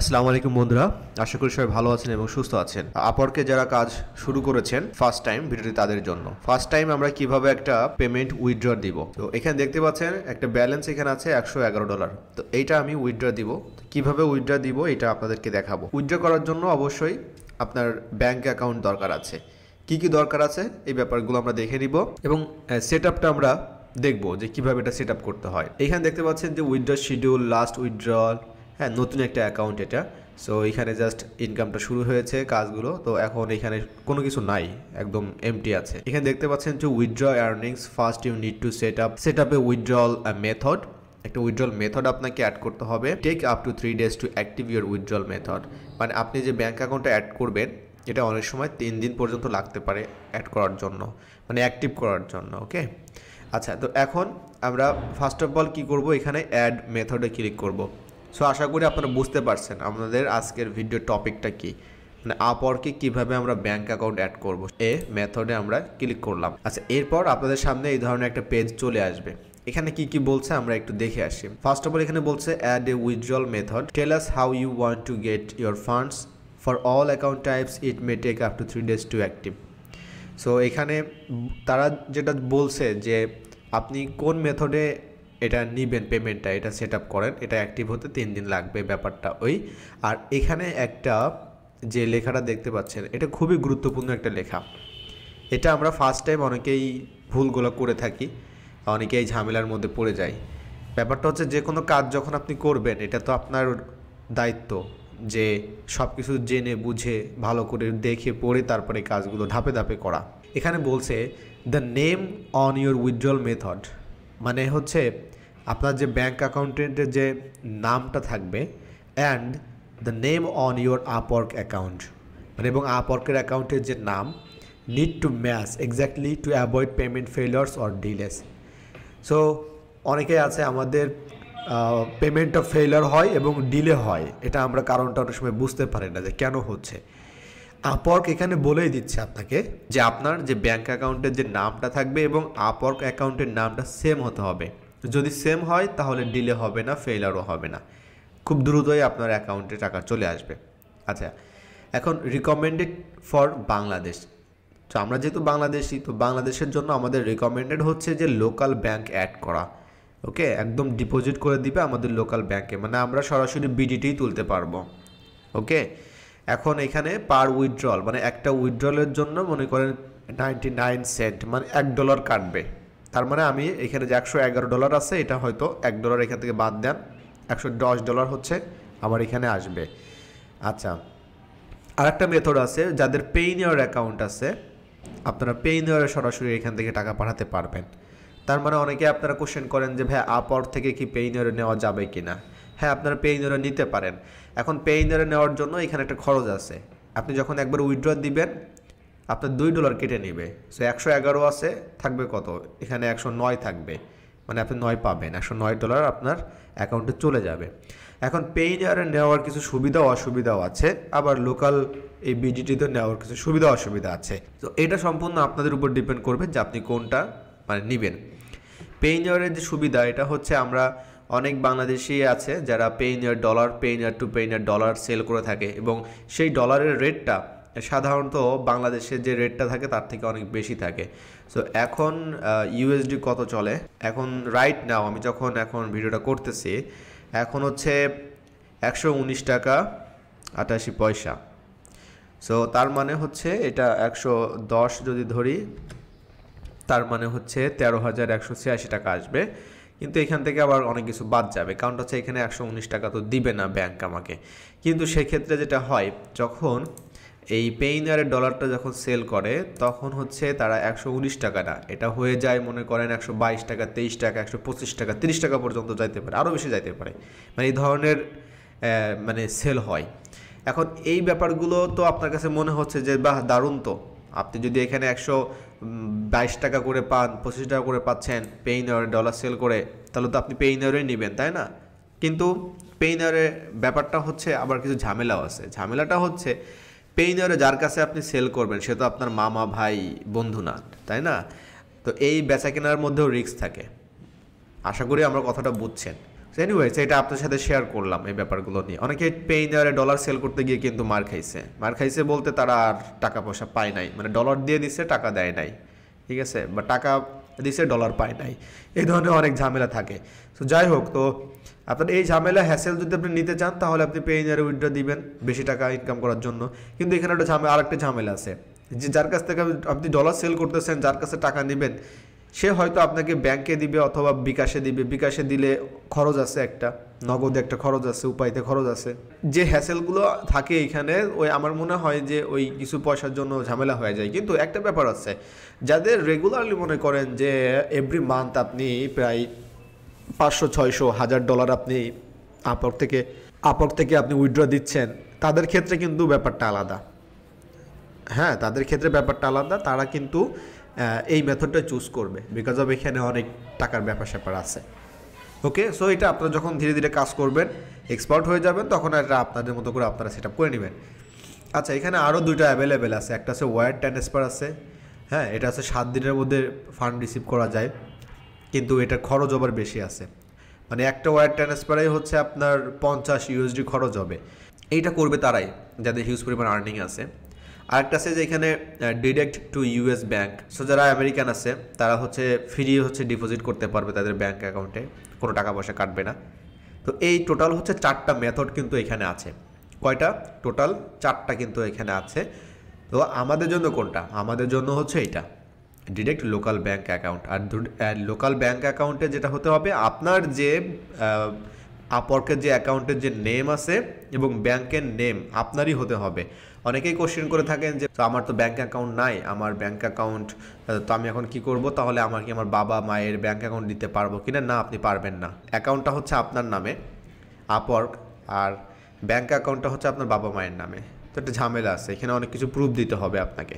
আসসালামু আলাইকুম বন্ধুরা, আশা করি সবাই ভালো আছেন এবং সুস্থ আছেন। আপওয়ার্কে যারা কাজ শুরু করেছেন ফার্স্ট টাইম, ভিডিওটি তাদের জন্য। ফার্স্ট টাইম আমরা কিভাবে একটা পেমেন্ট উইথড্র দিব। তো এখানে দেখতে পাচ্ছেন একটা ব্যালেন্স এখানে আছে $111। তো এইটা আমি উইথড্র দিব। কিভাবে উইথড্র দিব এটা আপনাদেরকে দেখাবো। উইথড্র করার জন্য অবশ্যই আপনার ব্যাংক অ্যাকাউন্ট দরকার আছে। কি কি দরকার আছে এই ব্যাপারগুলো আমরা দেখে নিব এবং সেটআপটা আমরা দেখব যে কিভাবে এটা সেটআপ করতে হয়। এখানে দেখতে পাচ্ছেন যে উইথড্র শিডিউল, লাস্ট উইথড্রল, হ্যাঁ নতুন একটা অ্যাকাউন্ট এটা। সো এখানে জাস্ট ইনকামটা শুরু হয়েছে কাজগুলো। তো এখন এখানে কোনো কিছু নাই, একদম এমটি আছে। এখানে দেখতে পাচ্ছেন যে withdraw earnings, first you need to set up a withdrawal method. একটা উইথড্রল মেথড আপনাকে অ্যাড করতে হবে। Take up to 3 days to active your withdrawal method. মানে আপনি যে ব্যাঙ্ক অ্যাকাউন্টটা অ্যাড করবেন এটা অনেক সময় 3 দিন পর্যন্ত লাগতে পারে অ্যাড করার জন্য, মানে অ্যাক্টিভ করার জন্য। ওকে, আচ্ছা। তো এখন আমরা ফার্স্ট অফ অল কী করবো, এখানে অ্যাড মেথডে ক্লিক করব। সো আশা করি আপনারা বুঝতে পারছেন আমাদের আজকের ভিডিও টপিকটা কি, মানে আপওয়ার্কে কীভাবে আমরা ব্যাঙ্ক অ্যাকাউন্ট অ্যাড করব। মেথডে আমরা ক্লিক করলাম। আচ্ছা, এরপর আপনাদের সামনে এই ধরনের একটা পেজ চলে আসবে। এখানে কি কি বলছে আমরা একটু দেখে আসি। ফার্স্ট অফ অল এখানে বলছে add a withdrawal method, tell us how you want to get your funds for all account types, it may take up to 3 days to active. So এখানে তারা যেটা বলছে যে আপনি কোন মেথডে এটা নিবেন, পেমেন্টটা এটা সেট আপ করেন, এটা অ্যাক্টিভ হতে 3 দিন লাগবে, ব্যাপারটা ওই। আর এখানে একটা যে লেখাটা দেখতে পাচ্ছেন এটা খুবই গুরুত্বপূর্ণ একটা লেখা। এটা আমরা ফার্স্ট টাইম অনেকেই ভুলগুলো করে থাকি, অনেকেই ঝামেলার মধ্যে পড়ে যায়। ব্যাপারটা হচ্ছে যে কোনো কাজ যখন আপনি করবেন এটা তো আপনার দায়িত্ব যে সব কিছু জেনে বুঝে ভালো করে দেখে পড়ে তারপরে কাজগুলো ধাপে ধাপে করা। এখানে বলছে the name on your withdrawal method, মানে হচ্ছে আপনার যে ব্যাঙ্ক অ্যাকাউন্টের যে নামটা থাকবে, and the name on your Upwork account, মানে এবং আপওয়ার্কের অ্যাকাউন্টের যে নাম need to match exactly to avoid payment failures or ডিলেস। So অনেকে আছে আমাদের পেমেন্টটা ফেলিয়ার হয় এবং ডিলে হয়, এটা আমরা কারণটা অনেক সময় বুঝতে পারি না যে কেন হচ্ছে। আপওয়ার্ক এখানে বলেই দিচ্ছে আপনাকে যে আপনার যে ব্যাঙ্ক অ্যাকাউন্টের যে নামটা থাকবে এবং আপওয়ার্ক অ্যাকাউন্টের নামটা সেম হতে হবে। যদি সেম হয় তাহলে ডিলে হবে না, ফেইলারও হবে না, খুব দ্রুতই আপনার অ্যাকাউন্টে টাকা চলে আসবে। আচ্ছা, এখন রিকমেন্ডেড ফর বাংলাদেশ। তো আমরা যেহেতু বাংলাদেশি, তো বাংলাদেশের জন্য আমাদের রিকমেন্ডেড হচ্ছে যে লোকাল ব্যাঙ্ক অ্যাড করা। ওকে, একদম ডিপোজিট করে দিবে আমাদের লোকাল ব্যাঙ্কে, মানে আমরা সরাসরি বিডিটিই তুলতে পারবো। ওকে, এখন এখানে পার উইথড্রল, মানে একটা উইথড্রলের জন্য মনে করেন 99 সেন্ট, মানে $1 কাটবে। তার মানে আমি এখানে যে $111 আছে এটা হয়তো $1 এখান থেকে বাদ দেন, $110 হচ্ছে আমার এখানে আসবে। আচ্ছা, আরেকটা মেথড আছে যাদের পেইনিয়র অ্যাকাউন্ট আছে, আপনারা পেইনিয়রে সরাসরি এখান থেকে টাকা পাঠাতে পারবেন। তার মানে অনেকে আপনারা কোশ্চেন করেন যে ভাই আপওয়ার্ক থেকে কি পেইনিয়রে নেওয়া যাবে কি না। হ্যাঁ, আপনারা পেইনিয়রে নিতে পারেন। এখন পেইনিয়রে নেওয়ার জন্য এখানে একটা খরচ আছে। আপনি যখন একবার উইথড্র দিবেন আপনার $2 কেটে নেবে। সো 111 আছে, থাকবে কত, এখানে 109 থাকবে, মানে আপনি 9 পাবেন, $109 আপনার অ্যাকাউন্টে চলে যাবে। এখন পেইনিয়রে নেওয়ার কিছু সুবিধা অসুবিধাও আছে, আবার লোকাল এই বিডিটিতে নেওয়ার কিছু সুবিধা অসুবিধা আছে। তো এটা সম্পূর্ণ আপনাদের উপর ডিপেন্ড করবে যে আপনি কোনটা মানে নেবেন। পেইনিয়রের যে সুবিধা এটা হচ্ছে আমরা অনেক বাংলাদেশি আছে যারা Payoneer dollar, Payoneer to Payoneer dollar sell করে থাকে এবং সেই ডলারের রেটটা সাধারণত বাংলাদেশের যে রেটটা থাকে তার থেকে অনেক বেশি থাকে। সো এখন ইউএসডি কত চলে এখন রাইট নাও, আমি যখন এখন ভিডিওটা করতেছি এখন হচ্ছে 119 টাকা 88 পয়সা। সো তার মানে হচ্ছে এটা 110 যদি ধরি, তার মানে হচ্ছে 13,186 টাকা আসবে। কিন্তু এখান থেকে আবার অনেক কিছু বাদ যাবে, কারণ হচ্ছে এখানে 119 টাকা তো দিবে না ব্যাংক আমাকে। কিন্তু সেক্ষেত্রে যেটা হয়, যখন এই পেইনিয়রের ডলারটা যখন সেল করে তখন হচ্ছে তারা 119 টাকা না, এটা হয়ে যায় মনে করেন 122 টাকা, 23 টাকা, 125 টাকা, 30 টাকা পর্যন্ত যাইতে পারে, আরও বেশি যাইতে পারে, মানে এই ধরনের মানে সেল হয়। এখন এই ব্যাপারগুলো তো আপনার কাছে মনে হচ্ছে যে বাহ দারুণ, তো আপনি যদি এখানে 122 টাকা করে পান, 25 টাকা করে পাচ্ছেন পেইনিয়রে ডলার সেল করে, তাহলে তো আপনি পেইনিয়রেই নেবেন, তাই না? কিন্তু পেইনিয়রের ব্যাপারটা হচ্ছে আবার কিছু ঝামেলাও আছে। ঝামেলাটা হচ্ছে পেইনিয়রে যার কাছে আপনি সেল করবেন সে তো আপনার মামা, ভাই, বন্ধু না, তাই না? তো এই বেচা কেনার মধ্যেও রিস্ক থাকে। আশা করি আমার কথাটা বুঝছেন। এনিওয়েজ এটা আপনার সাথে শেয়ার করলাম এই ব্যাপারগুলো নিয়ে। অনেকে পেইনারে ডলার সেল করতে গিয়ে কিন্তু মার খাইছে বলতে তারা আর টাকা পয়সা পায় নাই, মানে ডলার দিয়ে দিচ্ছে টাকা দেয় নাই, ঠিক আছে, বা টাকা দিচ্ছে ডলার পায় নাই, এই ধরনের অনেক ঝামেলা থাকে। তো যাই হোক, তো আপনার এই ঝামেলা হ্যাসেল যদি আপনি নিতে চান তাহলে আপনি পেইনারে উইথড্র দিবেন বেশি টাকা ইনকাম করার জন্য। কিন্তু এখানে একটা আরেকটা ঝামেলা আছে যে যার কাছ থেকে আপনি ডলার সেল করতেছেন, যার কাছে টাকা নেবেন, সে হয়তো আপনাকে ব্যাংকে দিবে অথবা বিকাশে দিবে। বিকাশে দিলে খরচ আছে, একটা নগদে একটা খরচ আছে, উপায়তে খরচ আছে। যে হ্যাসেলগুলো থাকে এইখানে, ওই আমার মনে হয় যে ওই কিছু পয়সার জন্য ঝামেলা হয়ে যায়। কিন্তু একটা ব্যাপার আছে, যাদের রেগুলারলি মনে করেন যে এভরি মান্থ আপনি প্রায় 500, 600, $1000 আপনি আপর থেকে আপনি উইথড্র দিচ্ছেন, তাদের ক্ষেত্রে কিন্তু ব্যাপারটা আলাদা। হ্যাঁ, তাদের ক্ষেত্রে ব্যাপারটা আলাদা, তারা কিন্তু এই মেথডটা চুজ করবে, বিকজ অফ এখানে অনেক টাকার ব্যাপার আছে। ওকে, সো এটা আপনারা যখন ধীরে ধীরে কাজ করবেন, এক্সপার্ট হয়ে যাবেন, তখন এটা আপনাদের মতো করে আপনারা সেট আপ করে নেবেন। আচ্ছা, এখানে আরও দুইটা অ্যাভেলেবেল আছে। একটা আছে ওয়্যার ট্রান্সফার আছে। হ্যাঁ, এটা আছে 7 দিনের মধ্যে ফান্ড রিসিভ করা যায়, কিন্তু এটার খরচ আবার বেশি আছে। মানে একটা ওয়্যার ট্রান্সফারেই হচ্ছে আপনার $50 খরচ হবে। এইটা করবে তারাই যাদের হিউজ পরিমাণ আর্নিং আছে। আরেকটা আছে যে এখানে direct to US bank. So যারা আমেরিকান আছে তারা হচ্ছে ফ্রি ডিপোজিট করতে পারবে তাদের ব্যাঙ্ক অ্যাকাউন্টে, কোনো টাকা পয়সা কাটবে না। তো এই টোটাল হচ্ছে 4টা মেথড কিন্তু এখানে আছে। কয়টা? টোটাল 4টা কিন্তু এখানে আছে। তো আমাদের জন্য কোনটা? আমাদের জন্য হচ্ছে এইটা, ডিরেক্ট লোকাল ব্যাঙ্ক অ্যাকাউন্ট। আর লোকাল ব্যাঙ্ক অ্যাকাউন্টে যেটা হতে হবে, আপনার যে আপওয়ার্কের যে অ্যাকাউন্টের যে নেম আছে এবং ব্যাংকের নেম আপনারই হতে হবে। অনেকেই কোশ্চেন করে থাকেন যে আমার তো ব্যাঙ্ক অ্যাকাউন্ট নাই, আমার ব্যাঙ্ক অ্যাকাউন্ট তো আমি এখন কি করব, তাহলে আমার কি আমার বাবা মায়ের ব্যাঙ্ক অ্যাকাউন্ট দিতে পারবো কিনা? না, আপনি পারবেন না। অ্যাকাউন্টটা হচ্ছে আপনার নামে আপওয়ার্ক, আর ব্যাঙ্ক অ্যাকাউন্টটা হচ্ছে আপনার বাবা মায়ের নামে। তো একটা ঝামেলা আছে, এখানে অনেক কিছু প্রুফ দিতে হবে আপনাকে।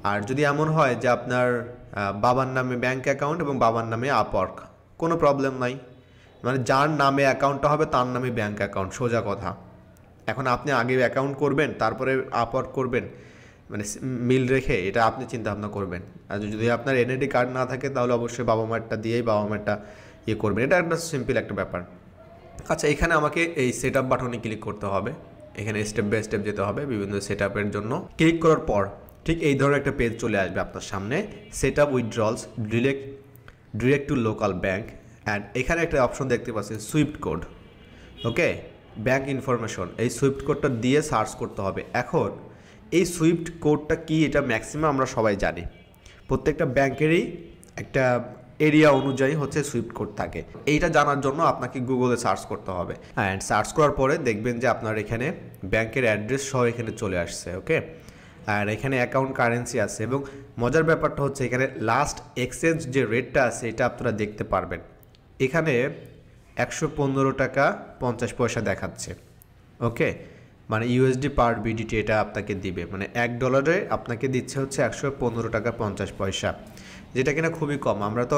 আর যদি এমন হয় যে আপনার বাবার নামে ব্যাঙ্ক অ্যাকাউন্ট এবং বাবার নামে আপওয়ার্ক, কোনো প্রবলেম নাই, মানে যার নামে অ্যাকাউন্টটা হবে তার নামে ব্যাঙ্ক অ্যাকাউন্ট, সোজা কথা। এখন আপনি আগে অ্যাকাউন্ট করবেন তারপরে আপওয়ার্ক করবেন, মানে মিল রেখে এটা আপনি চিন্তা ভাবনা করবেন। আর যদি আপনার এনআইডি কার্ড না থাকে তাহলে অবশ্যই বাবা মায়েরটা দিয়েই বাবা মায়েরটা করবেন। এটা একটা সিম্পল একটা ব্যাপার। আচ্ছা, এখানে আমাকে এই সেট আপ বাটনে ক্লিক করতে হবে। এখানে স্টেপ বাই স্টেপ যেতে হবে বিভিন্ন সেট আপের জন্য। ক্লিক করার পর ঠিক এই ধরনের একটা পেজ চলে আসবে আপনার সামনে, set up withdrawals direct to local bank. And এখানে একটা অপশন দেখতে পাচ্ছেন SWIFT code. Okay, bank information, এই সুইফট কোডটা দিয়ে সার্চ করতে হবে। এখন এই সুইফট কোডটা কি, এটা ম্যাক্সিমাম আমরা সবাই জানি। প্রত্যেকটা ব্যাংকেরই একটা এরিয়া অনুযায়ী হচ্ছে সুইফট কোড থাকে। এইটা জানার জন্য আপনাকে গুগলে সার্চ করতে হবে। অ্যান্ড সার্চ করার পরে দেখবেন যে আপনার এখানে ব্যাংকের অ্যাড্রেস সহ এখানে চলে আসছে। ওকে, আর এখানে অ্যাকাউন্ট কারেন্সি আছে, এবং মজার ব্যাপারটা হচ্ছে এখানে লাস্ট এক্সচেঞ্জ যে রেটটা আছে এটা আপনারা দেখতে পারবেন। এখানে 115 টাকা 50 পয়সা দেখাচ্ছে। ওকে, মানে USD পার BDT এটা আপনাকে দিবে, মানে $1 আপনাকে দিচ্ছে হচ্ছে 115 টাকা 50 পয়সা, যেটা কিনা খুবই কম। আমরা তো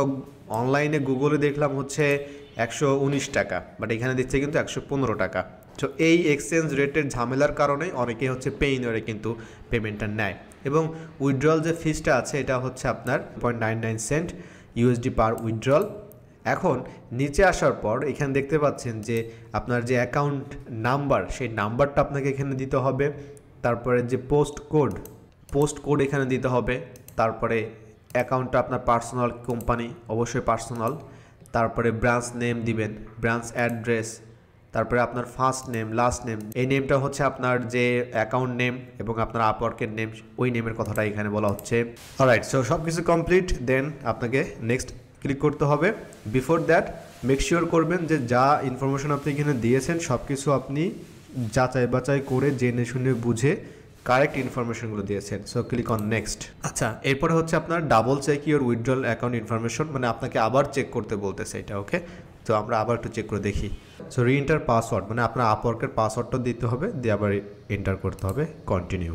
অনলাইনে গুগলে দেখলাম হচ্ছে 119 টাকা, বাট এখানে দিচ্ছে কিন্তু 115 টাকা। তো এই এক্সচেঞ্জ রেটের ঝামেলার কারণে অনেকেই হচ্ছে পেইনারে কিন্তু পেমেন্টটা নেয়। এবং উইথড্রল যে ফিসটা আছে এটা হচ্ছে আপনার 0.99 সেন্ট USD পার উইথড্রল। এখন নিচে আসার পর এখানে দেখতে পাচ্ছেন যে আপনার যে অ্যাকাউন্ট নাম্বার, সেই নাম্বারটা আপনাকে এখানে দিতে হবে। তারপরে যে পোস্ট কোড এখানে দিতে হবে। তারপরে অ্যাকাউন্টটা আপনার পার্সোনাল, কোম্পানি অবশ্যই পার্সোনাল। তারপরে ব্রাঞ্চ নেম দিবেন, ব্রাঞ্চ অ্যাড্রেস, তারপরে আপনার ফার্স্ট নেম, লাস্ট নেম। এই নেমটা হচ্ছে আপনার যে অ্যাকাউন্ট নেম এবং আপনার আপওয়ার্কের নেম, ওই নেমের কথাটা এখানে বলা হচ্ছে। অলরাইট, সো সব কিছু কমপ্লিট, দেন আপনাকে নেক্সট ক্লিক করতে হবে। বিফোর দ্যাট মেক শিওর করবেন যে যা ইনফরমেশন আপনি এখানে দিয়েছেন সব কিছু আপনি যাচাই বাছাই করে জেনে শুনে বুঝে কারেক্ট ইনফরমেশনগুলো দিয়েছেন। So click on next. আচ্ছা, এরপরে হচ্ছে আপনার double check your withdrawal account information, মানে আপনাকে আবার চেক করতে বলতেছে এটা। ওকে, তো আমরা আবার একটু চেক করে দেখি। সো রিএন্টার পাসওয়ার্ড, মানে আপনার আপওয়ার্কের পাসওয়ার্ডটা দিতে হবে, দিয়ে আবার এন্টার করতে হবে, কন্টিনিউ।